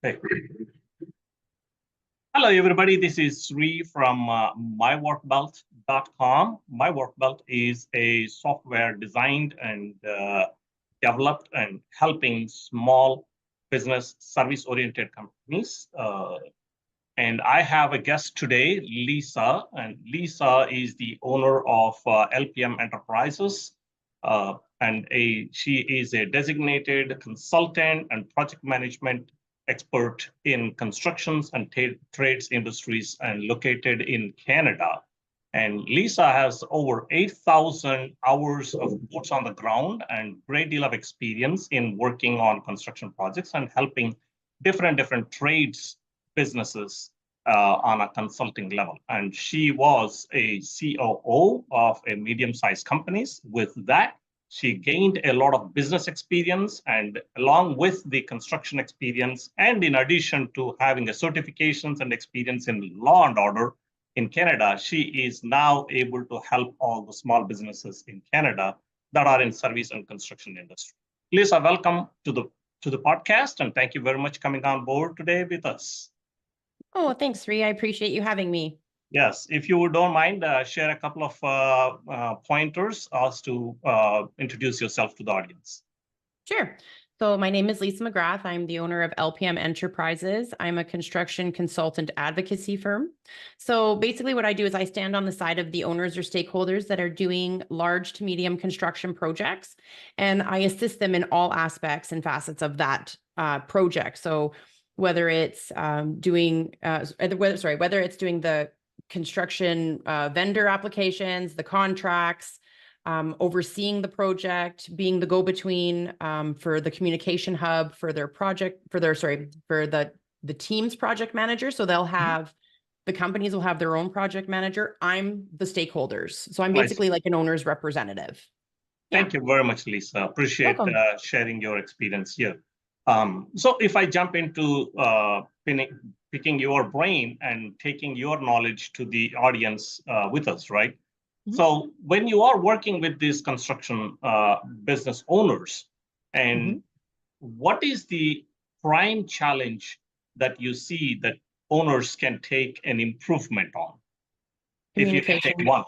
Hey. Hello, everybody. This is Sree from myworkbelt.com. MyWorkbelt is a software designed and developed and helping small business service-oriented companies. And I have a guest today, Lisa. And Lisa is the owner of LPM Enterprises. She is a designated consultant and project management expert in constructions and trades industries and located in Canada. And Lisa has over 8,000 hours of boots on the ground and great deal of experience in working on construction projects and helping different trades businesses on a consulting level. And she was a COO of a medium-sized companies. With that, she gained a lot of business experience, and along with the construction experience, and in addition to having the certifications and experience in law and order in Canada, she is now able to help all the small businesses in Canada that are in service and construction industry. Lisa, welcome to the podcast, and thank you very much coming on board today with us. Oh, thanks, Sree. I appreciate you having me. Yes, if you don't mind, share a couple of pointers as to introduce yourself to the audience. Sure. So my name is Lisa McGrath. I'm the owner of LPM Enterprises. I'm a construction consultant advocacy firm. So basically what I do is I stand on the side of the owners or stakeholders that are doing large to medium construction projects, and I assist them in all aspects and facets of that project. So whether it's doing the construction vendor applications, the contracts, overseeing the project, being the go-between for the communication hub for their project, for the team's project manager. So they'll have, the companies will have their own project manager. I'm the stakeholders. So I'm basically like an owner's representative. Thank you very much, Lisa. Appreciate sharing your experience here. So if I jump into picking your brain and taking your knowledge to the audience with us, right? Mm-hmm. So when you are working with these construction business owners, and what is the prime challenge that you see that owners can take an improvement on? If you can take one,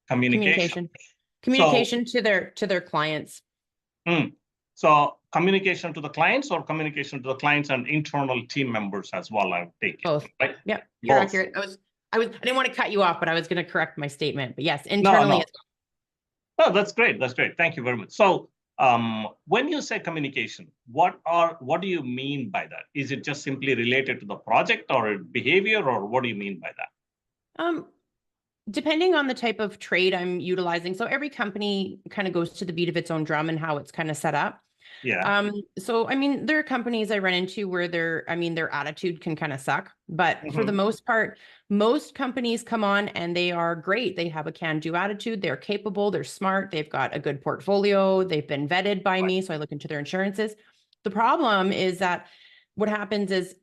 communication. Communication to their clients. So communication to the clients, or communication to the clients and internal team members as well, I would take both. It, right? Yeah, you're accurate. I didn't want to cut you off, but I was going to correct my statement. But yes, internally. No, that's great. That's great. Thank you very much. So when you say communication, what do you mean by that? Is it just simply related to the project or behavior, or what do you mean by that? Depending on the type of trade I'm utilizing. So every company kind of goes to the beat of its own drum and how it's kind of set up. Yeah. So, I mean, there are companies I run into where their attitude can kind of suck, but for the most part, most companies come on and they are great. They have a can-do attitude. They're capable. They're smart. They've got a good portfolio. They've been vetted by me. So I look into their insurances. The problem is that what happens is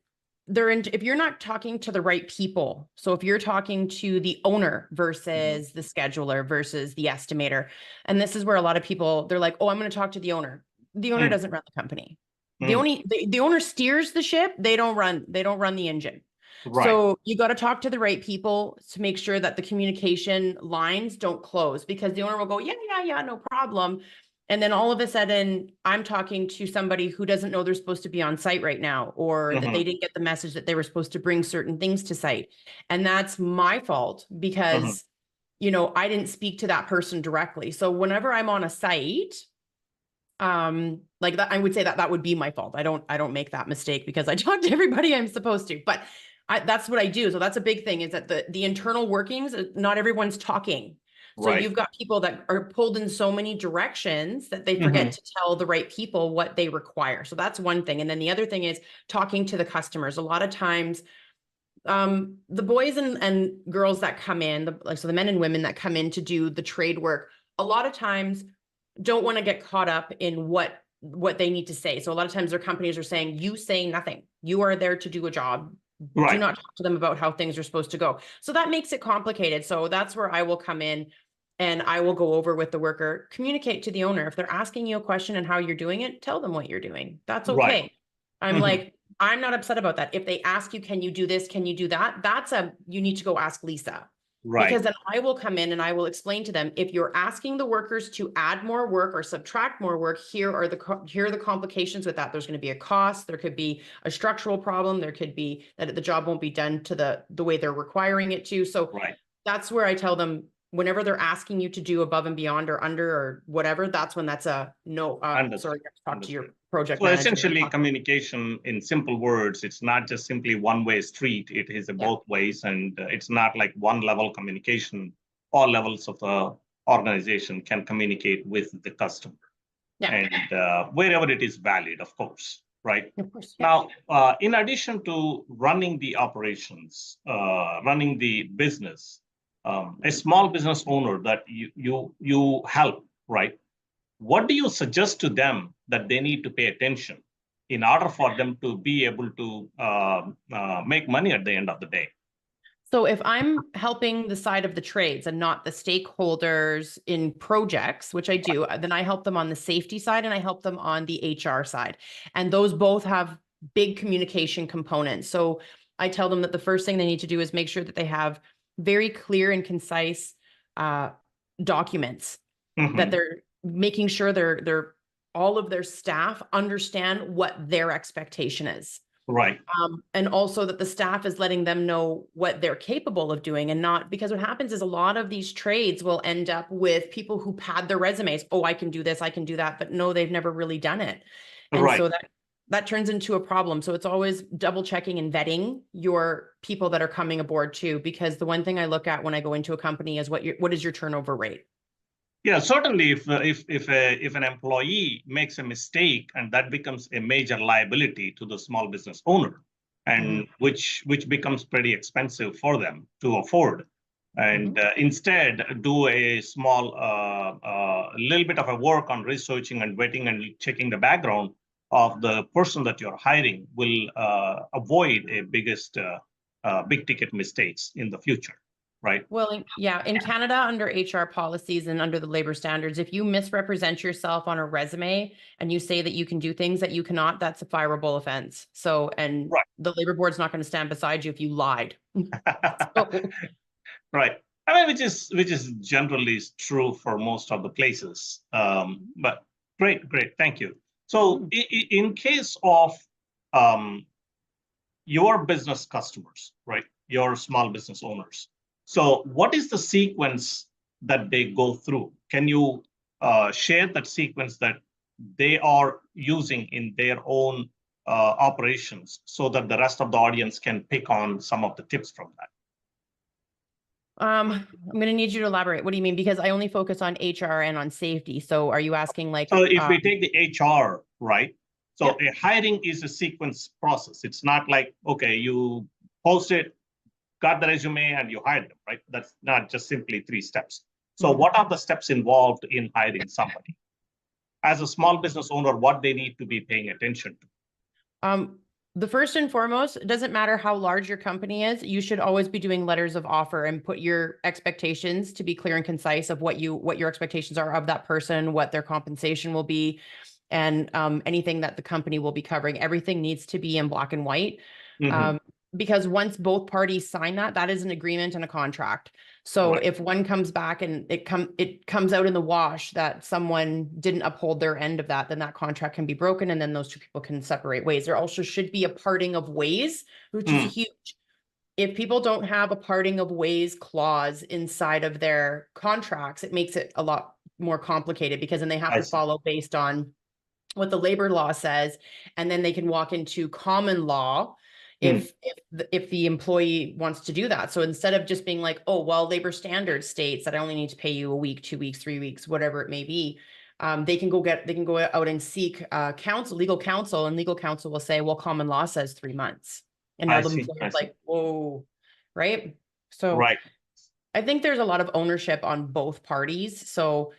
if you're not talking to the right people, so if you're talking to the owner versus the scheduler versus the estimator, and this is where a lot of people, they're like, oh, I'm going to talk to the owner. The owner doesn't run the company. The owner steers the ship. They don't run the engine. Right. So you got to talk to the right people to make sure that the communication lines don't close, because the owner will go, yeah, no problem. And then all of a sudden I'm talking to somebody who doesn't know they're supposed to be on site right now, or that they didn't get the message that they were supposed to bring certain things to site. And that's my fault because, I didn't speak to that person directly. So whenever I'm on a site, like that, I would say that would be my fault. I don't make that mistake because I talk to everybody I'm supposed to, but that's what I do. So that's a big thing, is that the internal workings, not everyone's talking. So you've got people that are pulled in so many directions that they forget to tell the right people what they require. So that's one thing. And then the other thing is talking to the customers. A lot of times, the boys and girls that come in, so the men and women that come in to do the trade work, a lot of times don't want to get caught up in what they need to say. So a lot of times their companies are saying, you say nothing. You are there to do a job. Do not talk to them about how things are supposed to go. So that makes it complicated. So that's where I will come in and I will go over with the worker, communicate to the owner. If they're asking you a question and how you're doing it, tell them what you're doing. That's okay. I'm like, I'm not upset about that. If they ask you, can you do this? Can you do that? You need to go ask Lisa. Right. Because then I will come in and I will explain to them, if you're asking the workers to add more work or subtract more work, here are the complications with that. There's going to be a cost. There could be a structural problem. There could be that the job won't be done to the way they're requiring it to. So Right. that's where I tell them, whenever they're asking you to do above and beyond or under or whatever, that's when that's a no. Sorry, you have to talk to your project So manager. essentially, communication in simple words, it's not just simply one-way street. It is both ways, and it's not like one level communication. All levels of the organization can communicate with the customer, and wherever it is valid, of course, right? Of course. Now, in addition to running the operations, running the business, a small business owner that you help, right? What do you suggest to them that they need to pay attention in order for them to be able to make money at the end of the day? So if I'm helping the side of the trades and not the stakeholders in projects, which I do, then I help them on the safety side and I help them on the HR side. And those both have big communication components. So I tell them that the first thing they need to do is make sure that they have very clear and concise documents, that they're making sure they're all of their staff understand what their expectation is. Right. And also that the staff is letting them know what they're capable of doing, and not, because what happens is a lot of these trades will end up with people who pad their resumes. Oh, I can do this, I can do that, but no, they've never really done it. And so that turns into a problem. So it's always double checking and vetting your people that are coming aboard too, because the one thing I look at when I go into a company is what is your turnover rate? Yeah, certainly. If an employee makes a mistake and that becomes a major liability to the small business owner, and which becomes pretty expensive for them to afford, and instead do a small little bit of a work on researching and vetting and checking the background of the person that you're hiring, will avoid a big ticket mistakes in the future. Right. Well, in Canada, under HR policies and under the labor standards, if you misrepresent yourself on a resume and you say that you can do things that you cannot, that's a fireable offense. So, and the labor board's not going to stand beside you if you lied. Right. I mean, which is generally true for most of the places. But great. Thank you. So in case of your business customers, right, your small business owners, so what is the sequence that they go through? Can you share that sequence that they are using in their own operations, so that the rest of the audience can pick on some of the tips from that? I'm going to need you to elaborate. What do you mean? Because I only focus on HR and on safety. So are you asking like... So if we take the HR, right? So a hiring is a sequence process. It's not like, okay, you post it, got the resume, and you hired them, right? That's not just simply 3 steps. So what are the steps involved in hiring somebody? As a small business owner, what they need to be paying attention to? The first and foremost, it doesn't matter how large your company is, you should always be doing letters of offer and put your expectations to be clear and concise of what your expectations are of that person, what their compensation will be, and anything that the company will be covering. Everything needs to be in black and white. Because once both parties sign that is an agreement and a contract. So if one comes back and it comes out in the wash that someone didn't uphold their end of that, then that contract can be broken, and then those 2 people can separate ways. There also should be a parting of ways, which is huge. If people don't have a parting of ways clause inside of their contracts, it makes it a lot more complicated, because then they have to follow based on what the labor law says, and then they can walk into common law if the employee wants to do that. So instead of just being like, oh, well, labor standards states that I only need to pay you a week, 2 weeks, 3 weeks, whatever it may be, they can go out and seek legal counsel, and legal counsel will say, well, common law says 3 months. And now the employer's like, whoa, right? So I think there's a lot of ownership on both parties. So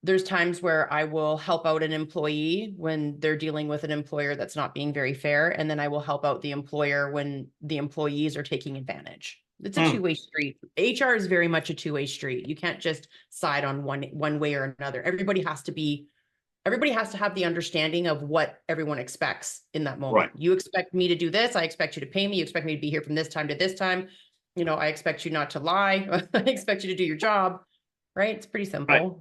there's times where I will help out an employee when they're dealing with an employer that's not being very fair. And then I will help out the employer when the employees are taking advantage. It's a two-way street. HR is very much a two-way street. You can't just side on one way or another. Everybody has to be everybody has to have the understanding of what everyone expects in that moment. Right. You expect me to do this. I expect you to pay me. You expect me to be here from this time to this time. You know, I expect you not to lie. I expect you to do your job, right? It's pretty simple. Right.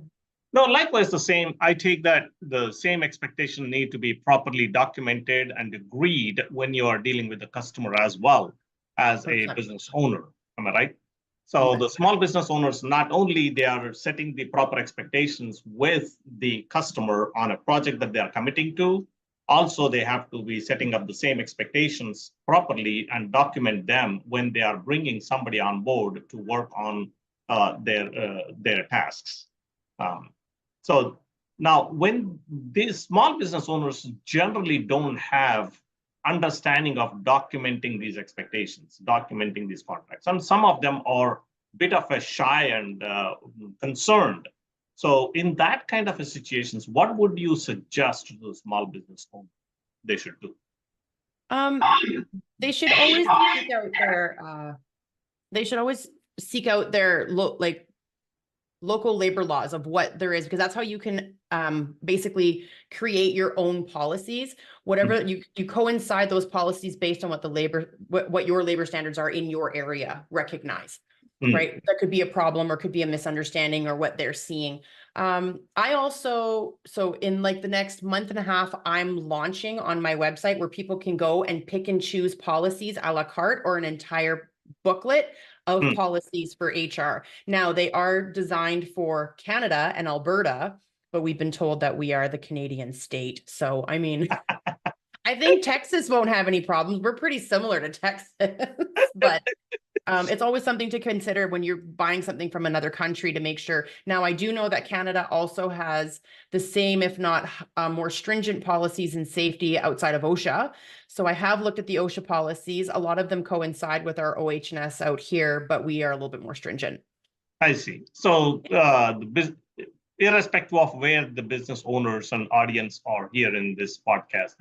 No, likewise, the same. I take that the same expectation need to be properly documented and agreed when you are dealing with the customer as well as a 100%. business owner. Am I right? So the small business owners, not only they are setting the proper expectations with the customer on a project that they are committing to, also they have to be setting up the same expectations properly and document them when they are bringing somebody on board to work on their tasks. So now, when these small business owners generally don't have understanding of documenting these expectations, documenting these contracts, and some of them are a bit of a shy and concerned. So in that kind of a situations, what would you suggest to the small business owner they should do? They should always seek out their local labor laws of what there is, because that's how you can basically create your own policies. Whatever you coincide those policies based on what your labor standards are in your area, recognize, right? That could be a problem or could be a misunderstanding or what they're seeing. So in like the next month and a half, I'm launching on my website where people can go and pick and choose policies a la carte or an entire booklet of policies for HR. Now, they are designed for Canada and Alberta, but we've been told that we are the Canadian state. So, I mean, I think Texas won't have any problems. We're pretty similar to Texas, but it's always something to consider when you're buying something from another country to make sure. Now, I do know that Canada also has the same, if not more stringent policies and safety outside of OSHA. So I have looked at the OSHA policies. A lot of them coincide with our OH&S out here, but we are a little bit more stringent. I see. So irrespective of where the business owners and audience are here in this podcast,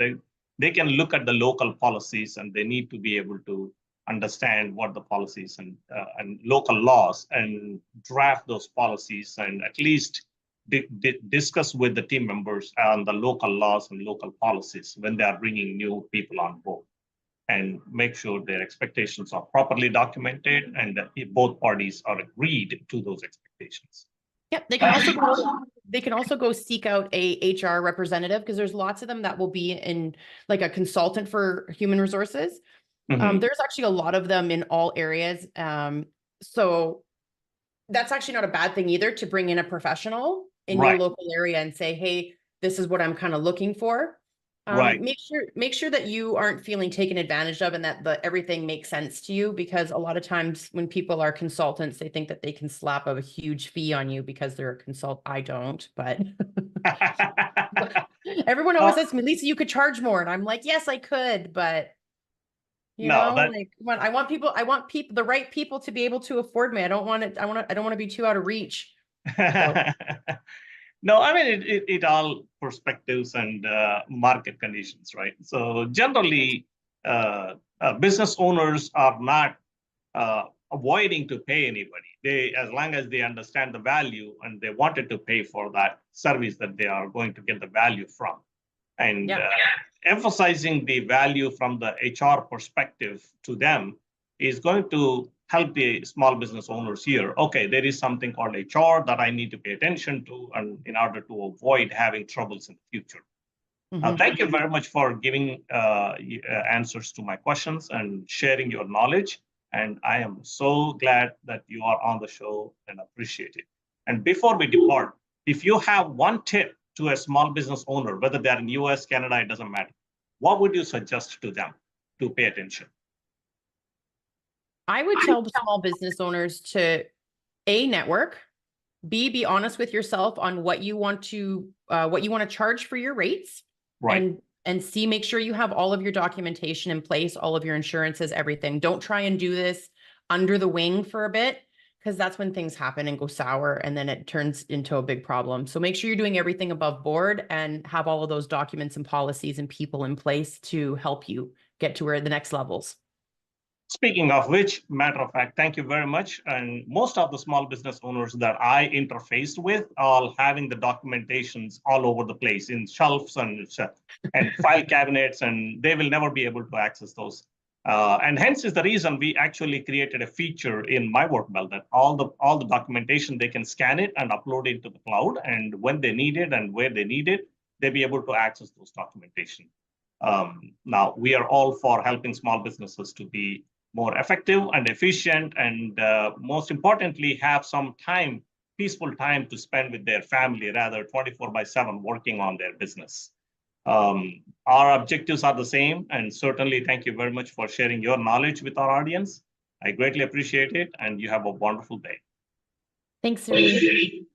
they can look at the local policies and they need to be able to understand what the policies and local laws and draft those policies and at least discuss with the team members on the local laws and local policies when they are bringing new people on board, and make sure their expectations are properly documented and that both parties are agreed to those expectations. Yep, they can also go seek out a HR representative, because there's lots of them that will be in like a consultant for human resources. There's actually a lot of them in all areas. So that's actually not a bad thing either, to bring in a professional in your local area and say, hey, this is what I'm kind of looking for. Make sure that you aren't feeling taken advantage of and that everything makes sense to you, because a lot of times when people are consultants, they think that they can slap a huge fee on you because they're a consultant. I don't, but everyone always says to me, Lisa, you could charge more. And I'm like, yes, I could, but I want the right people to be able to afford me. I don't want to be too out of reach. So. No, I mean, it all perspectives and market conditions, right? So generally, business owners are not avoiding to pay anybody. As long as they understand the value and they wanted to pay for that service that they are going to get the value from. And emphasizing the value from the HR perspective to them is going to help the small business owners here. Okay, there is something called HR that I need to pay attention to, and in order to avoid having troubles in the future. Thank you very much for giving answers to my questions and sharing your knowledge. And I am so glad that you are on the show and appreciate it. And before we depart, if you have one tip to a small business owner, whether they're in US, Canada, it doesn't matter, what would you suggest to them to pay attention? I would tell the small business owners to network, be honest with yourself on what you want to charge for your rates, and make sure you have all of your documentation in place, all of your insurances, everything. Don't try and do this under the wing for a bit, because that's when things happen and go sour and then it turns into a big problem. So make sure you're doing everything above board and have all of those documents and policies and people in place to help you get to where the next levels. Speaking of which, matter of fact, thank you very much. And most of the small business owners that I interfaced with are having the documentations all over the place in shelves and file cabinets, and they will never be able to access those. And hence is the reason we actually created a feature in My Work Belt that all the documentation, they can scan it and upload it to the cloud. And when they need it and where they need it, they'll be able to access those documentation. Now, we are all for helping small businesses to be more effective and efficient, and most importantly, have some time, peaceful time to spend with their family rather 24/7 working on their business. Our objectives are the same, and certainly thank you very much for sharing your knowledge with our audience. I greatly appreciate it, and you have a wonderful day. Thanks, Sree.